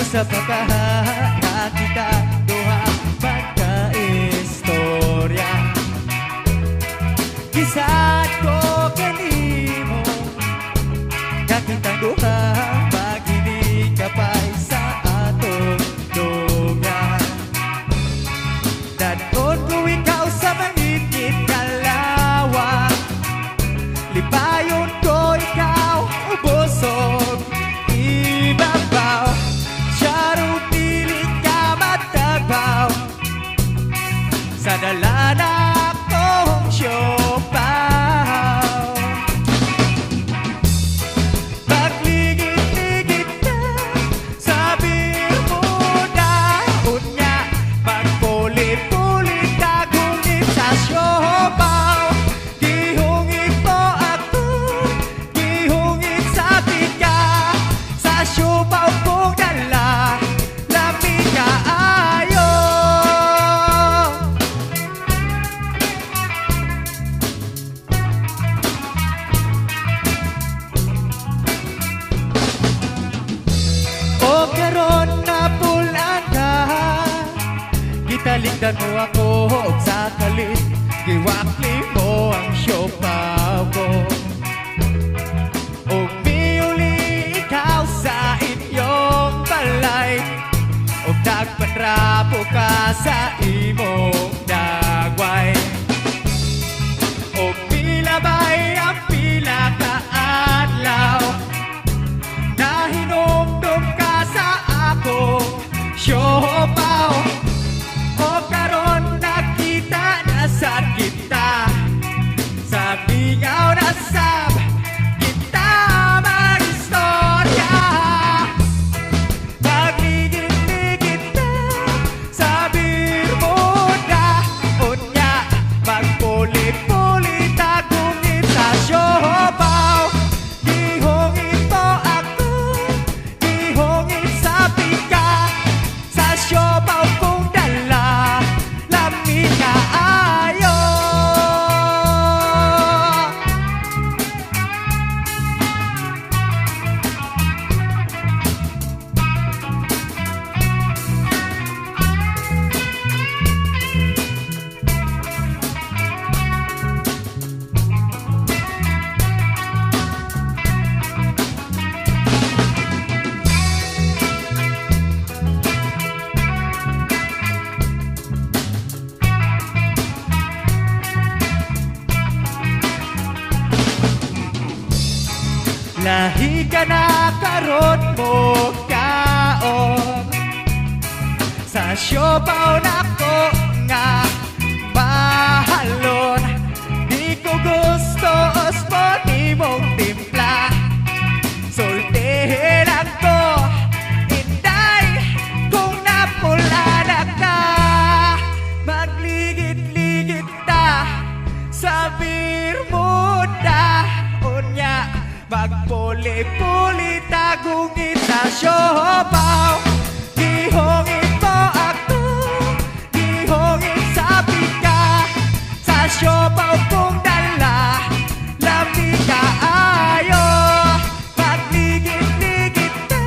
sa pagkahanga kita duha magkaistorya. Kisad ko kanimo kakitang duha magini kapay sa atong lugar. Danon ko ikaw sa mangitid kalawa, lipayon ko ikaw ubosog ibabaw. Siyaro pilit ka matagbaw sa dalana kong siopaw. Pagligid-ligid na sa birmo na unya, magpulit-pulit ka gungit sa siopaw. Gihungit mo ako, gihungit sa pika, sa siopaw kong dala, lamig ka ayo. O karon na pulan ka, gitaligdan mo ako og sa kalit, giwakli mo ang siopaw ko. Og miuli ikaw sa inyong balay, og nagpanrapo ka sa imong dagway. Og pilabay ang pila ka adlaw, nahinomdom ka sa akong siopaw. O karon nakita na sa kita, sa bingaw na sab kita mag-istorya. Pagligid-ligid na sa birmo na unya, magpulit-pulit agungit sa siopaw. Gihungit mo ako, gihungit sa pika, sa siopaw kong dala, lamig ka ayo. Lahi ka na karon mo kaon, sa siopaw nako nga mahalon. Di ko gusto ospon imong timpla, sultihin ako inday kung napulana ka. Magligid-ligid ta sa birmuda unya, magpuli-puli tagungit sa siopaw. Gihungit mo ako, gihungit sa pika, sa siopaw kong dala, lamig ka ayo. Magligid-ligid na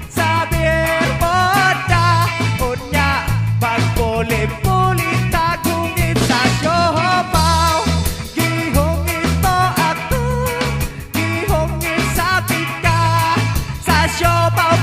sa birmoda unya, magpuli-puli tagungit sa siopaw. Gihungit mo ako, gihungit sa pika, sa siopaw